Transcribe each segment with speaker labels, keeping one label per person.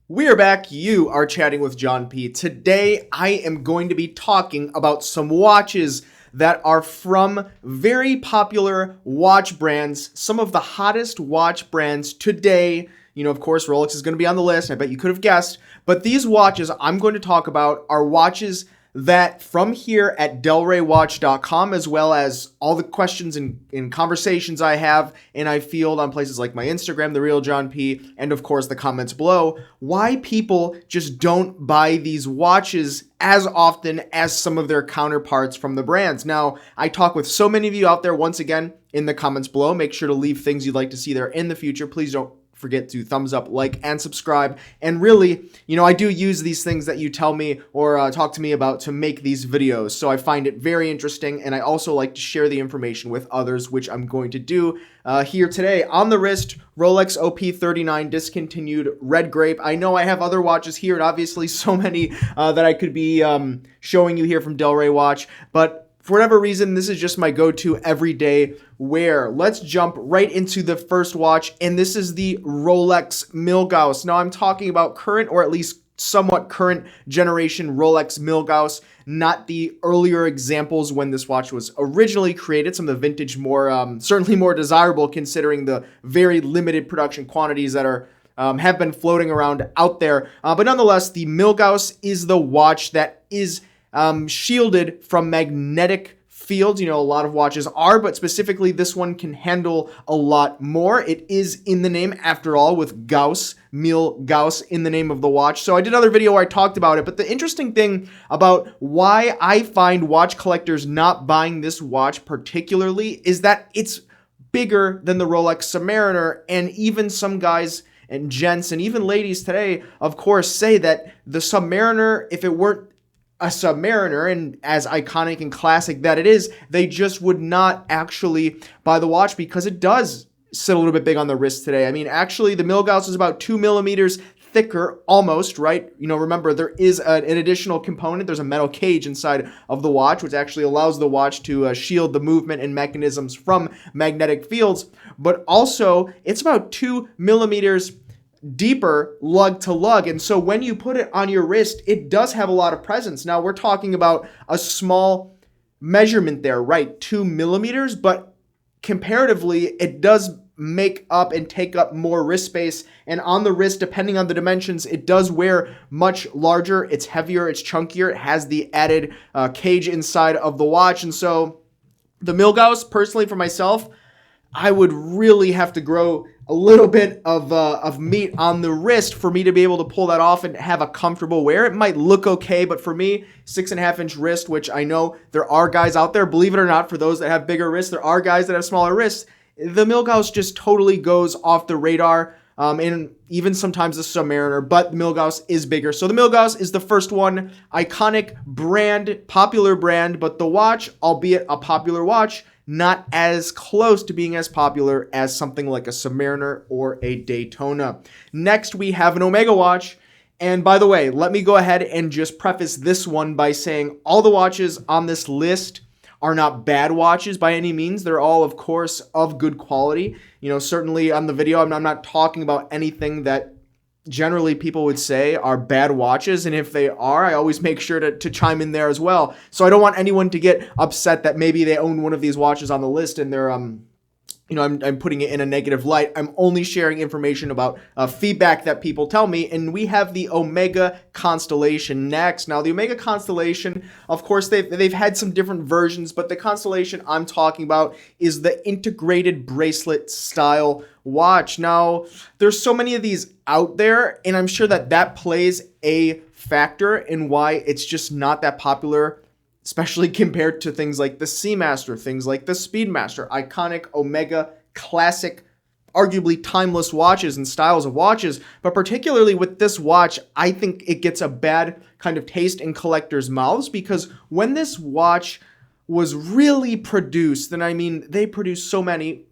Speaker 1: We are back. You are chatting with John P. Today, I am going to be talking about some watches that are from very popular watch brands, some of the hottest watch brands today. Of course, Rolex is going to be on the list. I bet you could have guessed. But these watches I'm going to talk about are watches that from here at delraywatch.com, as well as all the questions and conversations I have and I field on places like my Instagram, The Real John P, and of course the comments below, why people just don't buy these watches as often as some of their counterparts from the brands. Now, I talk with so many of you out there, once again, in the comments below. Make sure to leave things you'd like to see there in the future. Please don't forget to thumbs up, like, and subscribe. And really, I do use these things that you tell me or talk to me about to make these videos. So I find it very interesting, and I also like to share the information with others, which I'm going to do here today. On the wrist, Rolex OP39 discontinued red grape. I know I have other watches here, and obviously so many that I could be showing you here from Del Rey Watch, but for whatever reason, this is just my go-to everyday wear. Let's jump right into the first watch, and this is the Rolex Milgauss. Now, I'm talking about current, or at least somewhat current generation Rolex Milgauss, not the earlier examples when this watch was originally created. Some of the vintage certainly more desirable considering the very limited production quantities that are have been floating around out there. But nonetheless, the Milgauss is the watch that is shielded from magnetic fields. A lot of watches are, but specifically this one can handle a lot more. It is in the name, after all, with Gauss, Milgauss in the name of the watch. So I did another video where I talked about it, but the interesting thing about why I find watch collectors not buying this watch particularly is that it's bigger than the Rolex Submariner, and even some guys and gents and even ladies today, of course, say that the Submariner, if it weren't a Submariner, and as iconic and classic that it is, they just would not actually buy the watch because it does sit a little bit big on the wrist today. I mean, actually, the Milgauss is about 2 millimeters thicker, almost, right? Remember, there is an additional component. There's a metal cage inside of the watch, which actually allows the watch to shield the movement and mechanisms from magnetic fields. But also, it's about 2 millimeters deeper lug to lug, and so when you put it on your wrist, it does have a lot of presence. Now, we're talking about a small measurement there, right? 2 millimeters, but comparatively, it does make up and take up more wrist space, and on the wrist, depending on the dimensions, it does wear much larger. It's heavier, it's chunkier, it has the added cage inside of the watch. And so the Milgauss, personally for myself, I would really have to grow a little bit of meat on the wrist for me to be able to pull that off and have a comfortable wear. It might look okay, but for me, 6.5-inch wrist, which I know there are guys out there, believe it or not, for those that have bigger wrists, there are guys that have smaller wrists. The Milgauss just totally goes off the radar, and even sometimes the Submariner, but the Milgauss is bigger. So the Milgauss is the first one, iconic brand, popular brand, but the watch, albeit a popular watch, not as close to being as popular as something like a Submariner or a Daytona. Next, we have an Omega watch. And by the way, let me go ahead and just preface this one by saying all the watches on this list are not bad watches by any means. They're all, of course, of good quality. Certainly on the video, I'm not talking about anything that generally people would say are bad watches, and if they are, I always make sure to chime in there as well. So I don't want anyone to get upset that maybe they own one of these watches on the list and they're I'm putting it in a negative light. I'm only sharing information about feedback that people tell me, and we have the Omega Constellation next. Now, the Omega Constellation, of course, they've had some different versions, but the Constellation I'm talking about is the integrated bracelet style watch. Now, there's so many of these out there, and I'm sure that plays a factor in why it's just not that popular, especially compared to things like the Seamaster, things like the Speedmaster, iconic Omega classic, arguably timeless watches and styles of watches. But particularly with this watch, I think it gets a bad kind of taste in collectors' mouths, because when this watch was really produced, and I mean, they produced so many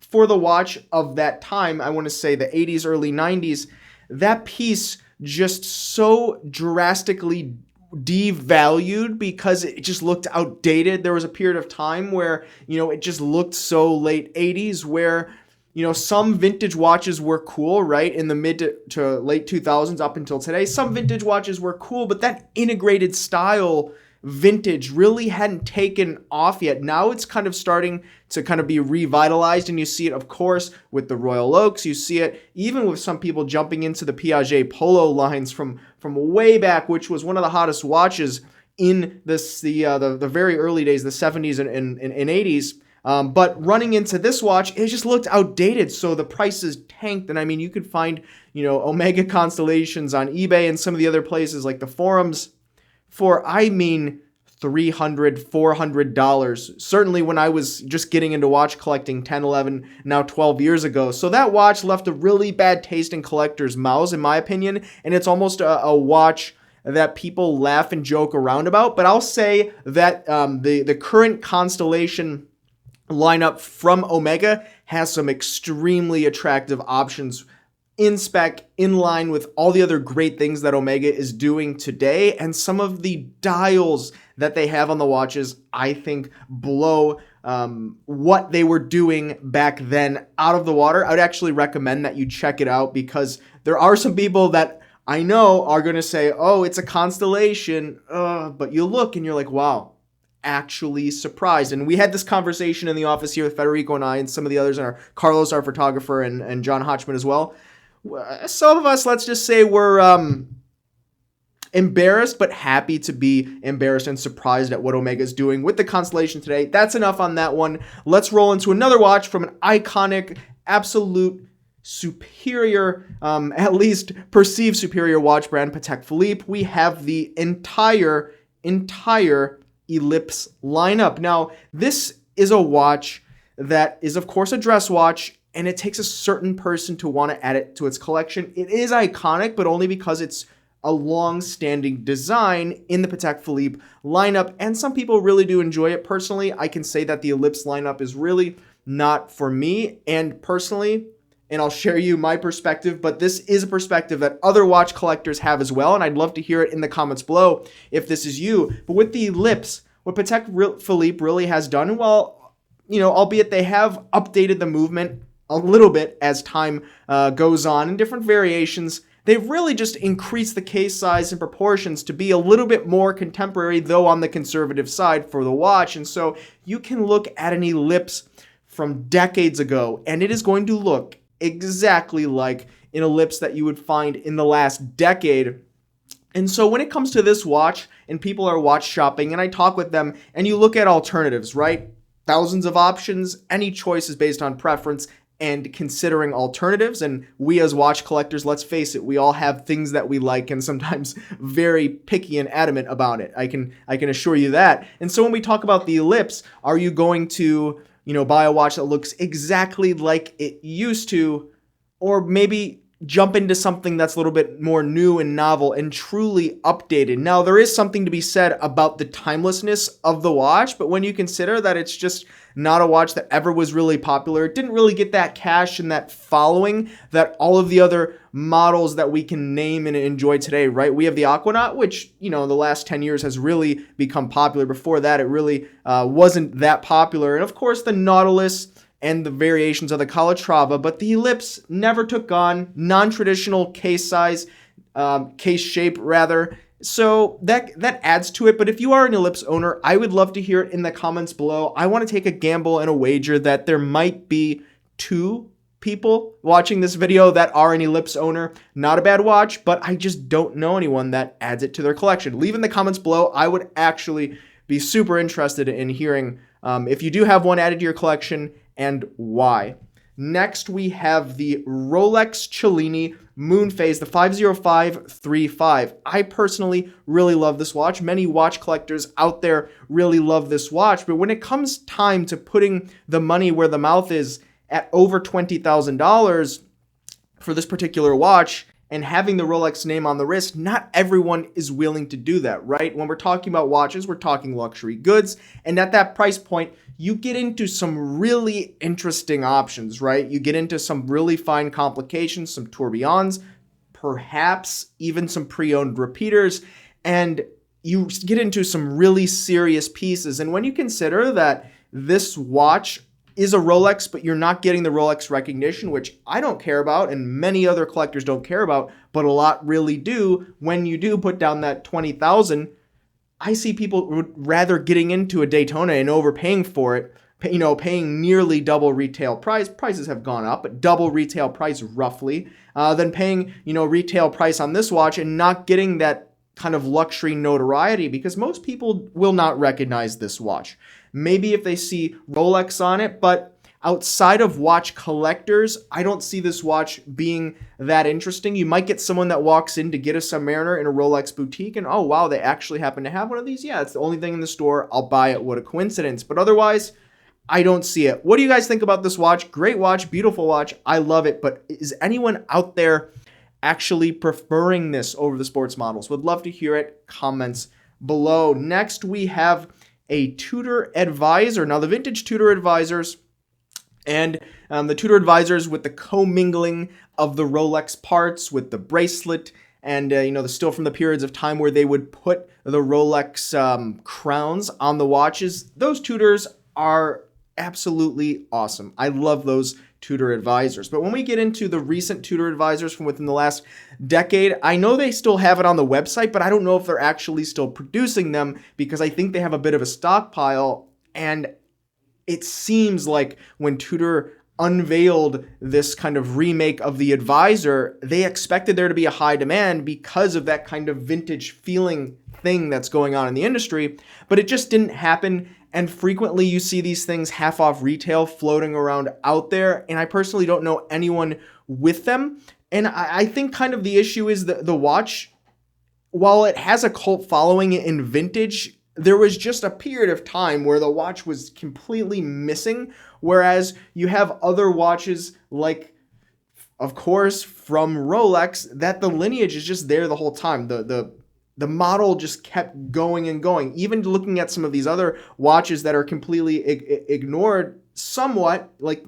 Speaker 1: for the watch of that time, I want to say the 80s, early 90s, that piece just so drastically devalued because it just looked outdated. There was a period of time where, it just looked so late 80s where some vintage watches were cool, right? In the mid to late 2000s up until today, some vintage watches were cool, but that integrated style vintage really hadn't taken off yet. Now it's kind of starting to kind of be revitalized, and you see it, of course, with the Royal Oaks. You see it even with some people jumping into the Piaget Polo lines from way back, which was one of the hottest watches in the very early days, the 70s and 80s. But running into this watch, it just looked outdated, so the prices tanked. And I mean, you could find, Omega Constellations on eBay and some of the other places like the forums for, $300, $400. Certainly when I was just getting into watch collecting 10, 11, now 12 years ago. So that watch left a really bad taste in collectors' mouths, in my opinion, and it's almost a watch that people laugh and joke around about. But I'll say that the current Constellation lineup from Omega has some extremely attractive options in spec, in line with all the other great things that Omega is doing today. And some of the dials that they have on the watches, I think, blow what they were doing back then out of the water. I would actually recommend that you check it out, because there are some people that I know are going to say, oh, it's a Constellation, but you look and you're like, wow, actually surprised. And we had this conversation in the office here with Federico and I and some of the others, and Carlos, our photographer, and John Hotchman as well. Some of us, let's just say, were embarrassed, but happy to be embarrassed and surprised at what Omega is doing with the Constellation today. That's enough on that one. Let's roll into another watch from an iconic, absolute superior, at least perceived superior watch brand, Patek Philippe. We have the entire Ellipse lineup. Now, this is a watch that is, of course, a dress watch, and it takes a certain person to want to add it to its collection. It is iconic, but only because it's a long-standing design in the Patek Philippe lineup, and some people really do enjoy it. Personally, I can say that the Ellipse lineup is really not for me, and personally, and I'll share you my perspective, but this is a perspective that other watch collectors have as well, and I'd love to hear it in the comments below if this is you. But with the Ellipse, what Patek Philippe really has done, well, albeit they have updated the movement a little bit as time goes on in different variations, they've really just increased the case size and proportions to be a little bit more contemporary, though on the conservative side for the watch. And so you can look at an Ellipse from decades ago, and it is going to look exactly like an Ellipse that you would find in the last decade. And so when it comes to this watch and people are watch shopping and I talk with them and you look at alternatives, right? Thousands of options, any choice is based on preference and considering alternatives. And we as watch collectors, let's face it, we all have things that we like and sometimes very picky and adamant about it. I can assure you that. And so when we talk about the Ellipse, are you going to buy a watch that looks exactly like it used to, or maybe jump into something that's a little bit more new and novel and truly updated? Now, there is something to be said about the timelessness of the watch, but when you consider that it's just not a watch that ever was really popular, it didn't really get that cash and that following that all of the other models that we can name and enjoy today, right? We have the Aquanaut, which, in the last 10 years has really become popular. Before that, it really wasn't that popular. And of course, the Nautilus and the variations of the Calatrava, but the Ellipse never took on non-traditional case size, case shape rather. So that adds to it. But if you are an Ellipse owner, I would love to hear it in the comments below. I want to take a gamble and a wager that there might be 2 people watching this video that are an Ellipse owner. Not a bad watch, but I just don't know anyone that adds it to their collection. Leave in the comments below. I would actually be super interested in hearing if you do have one added to your collection and why. Next, we have the Rolex Cellini Moonphase, the 50535. I personally really love this watch. Many watch collectors out there really love this watch, but when it comes time to putting the money where the mouth is at over $20,000 for this particular watch and having the Rolex name on the wrist, not everyone is willing to do that, right? When we're talking about watches, we're talking luxury goods, and at that price point, you get into some really interesting options, right? You get into some really fine complications, some tourbillons, perhaps even some pre-owned repeaters, and you get into some really serious pieces. And when you consider that this watch is a Rolex, but you're not getting the Rolex recognition, which I don't care about and many other collectors don't care about, but a lot really do. When you do put down that 20,000, I see people rather getting into a Daytona and overpaying for it, paying nearly double retail price. Prices have gone up, but double retail price roughly, than paying, retail price on this watch and not getting that kind of luxury notoriety, because most people will not recognize this watch. Maybe if they see Rolex on it, but outside of watch collectors, I don't see this watch being that interesting. You might get someone that walks in to get a Submariner in a Rolex boutique and, oh, wow, they actually happen to have one of these. Yeah, it's the only thing in the store. I'll buy it. What a coincidence. But otherwise, I don't see it. What do you guys think about this watch? Great watch, beautiful watch. I love it. But is anyone out there actually preferring this over the sports models? Would love to hear it. Comments below. Next, we have a Tudor Advisor. Now, the vintage Tudor Advisors and the Tudor Advisors with the commingling of the Rolex parts with the bracelet and, still from the periods of time where they would put the Rolex crowns on the watches. Those Tudors are absolutely awesome. I love those Tudor Advisors. But when we get into the recent Tudor Advisors from within the last decade, I know they still have it on the website, but I don't know if they're actually still producing them, because I think they have a bit of a stockpile. And it seems like when Tudor unveiled this kind of remake of the Advisor, they expected there to be a high demand because of that kind of vintage feeling thing that's going on in the industry, but it just didn't happen. And frequently you see these things half off retail floating around out there. And I personally don't know anyone with them. And I think kind of the issue is that the watch, while it has a cult following in vintage, there was just a period of time where the watch was completely missing. Whereas you have other watches like, of course, from Rolex, that the lineage is just there the whole time. The model just kept going and going. Even looking at some of these other watches that are completely ignored somewhat, like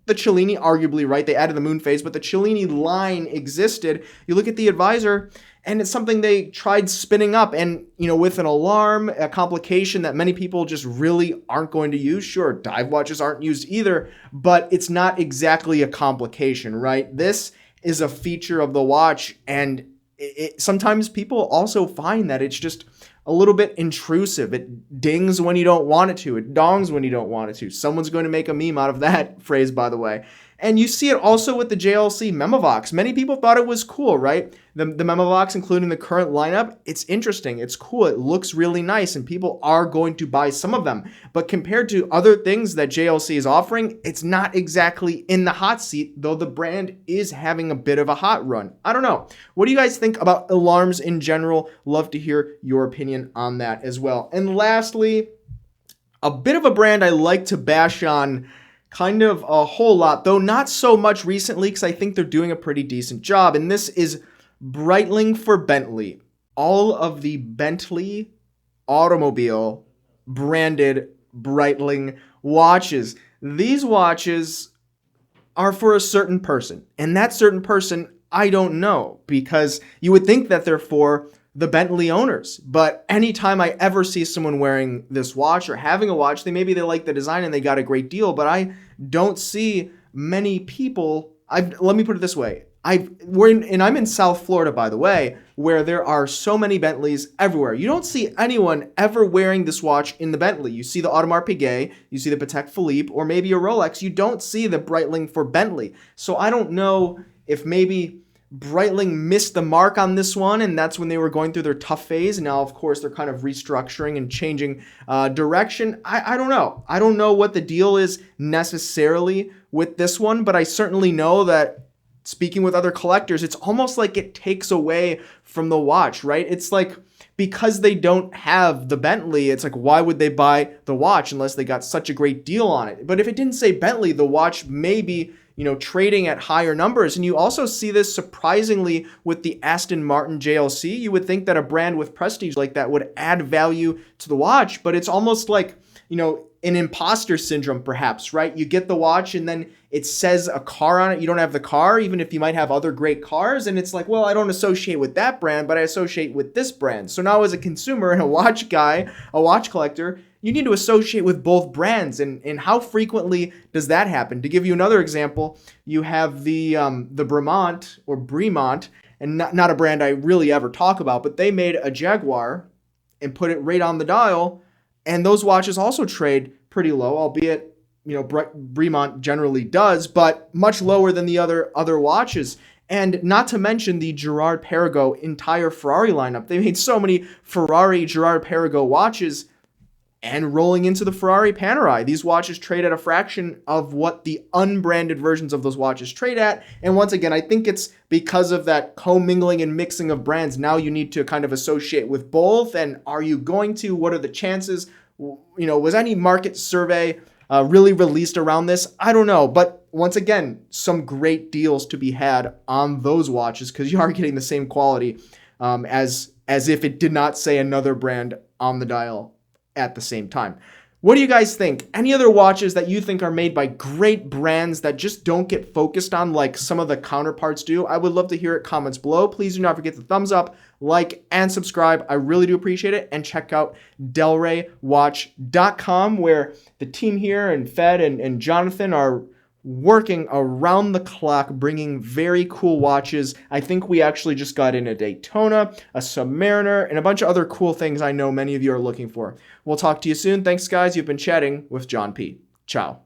Speaker 1: the Cellini, arguably, right? They added the moon phase, but the Cellini line existed. You look at the Advisor, and it's something they tried spinning up, and, with an alarm, a complication that many people just really aren't going to use. Sure, dive watches aren't used either, but it's not exactly a complication, right? This is a feature of the watch, and sometimes people also find that it's just a little bit intrusive. It dings when you don't want it to. It dongs when you don't want it to. Someone's going to make a meme out of that phrase, by the way. And you see it also with the JLC Memovox. Many people thought it was cool, right? The Memovox, including the current lineup, it's interesting. It's cool. It looks really nice, and people are going to buy some of them. But compared to other things that JLC is offering, it's not exactly in the hot seat, though the brand is having a bit of a hot run. I don't know. What do you guys think about alarms in general? Love to hear your opinion on that as well. And lastly, a bit of a brand I like to bash on kind of a whole lot, though not so much recently, because I think they're doing a pretty decent job. And this is Breitling for Bentley. All of the Bentley automobile branded Breitling watches. These watches are for a certain person, and that certain person I don't know, because you would think that they're for the Bentley owners. But anytime I ever see someone wearing this watch or having a watch, maybe they like the design and they got a great deal, but I don't see many people. Let me put it this way. I'm in South Florida, by the way, where there are so many Bentleys everywhere. You don't see anyone ever wearing this watch in the Bentley. You see the Audemars Piguet, you see the Patek Philippe, or maybe a Rolex. You don't see the Breitling for Bentley. So I don't know if maybe Breitling missed the mark on this one, and that's when they were going through their tough phase. And now, of course, they're kind of restructuring and changing direction. I don't know. I don't know what the deal is necessarily with this one, but I certainly know that speaking with other collectors, it's almost like it takes away from the watch, right? It's like, because they don't have the Bentley, it's like, why would they buy the watch unless they got such a great deal on it? But if it didn't say Bentley, the watch may be, trading at higher numbers. And you also see this surprisingly with the Aston Martin JLC. You would think that a brand with prestige like that would add value to the watch, but it's almost like, an imposter syndrome, perhaps, right? You get the watch and then it says a car on it. You don't have the car, even if you might have other great cars. And it's like, well, I don't associate with that brand, but I associate with this brand. So now as a consumer and a watch guy, a watch collector, you need to associate with both brands. And how frequently does that happen? To give you another example, you have the Bremont or Bremont, and not a brand I really ever talk about, but they made a Jaguar and put it right on the dial. And those watches also trade pretty low, albeit, Bremont generally does, but much lower than the other watches. And not to mention the Girard-Perregaux entire Ferrari lineup. They made so many Ferrari Girard-Perregaux watches, and rolling into the Ferrari Panerai. These watches trade at a fraction of what the unbranded versions of those watches trade at. And once again, I think it's because of that commingling and mixing of brands. Now you need to kind of associate with both. And are you going to? What are the chances? Was any market survey really released around this? I don't know. But once again, some great deals to be had on those watches because you are getting the same quality as if it did not say another brand on the dial at the same time. What do you guys think? Any other watches that you think are made by great brands that just don't get focused on like some of the counterparts do? I would love to hear it. Comments below. Please do not forget the thumbs up, like, and subscribe. I really do appreciate it. And check out delraywatch.com, where the team here and Fed and Jonathan are working around the clock, bringing very cool watches. I think we actually just got in a Daytona, a Submariner, and a bunch of other cool things I know many of you are looking for. We'll talk to you soon. Thanks, guys. You've been chatting with John P. Ciao.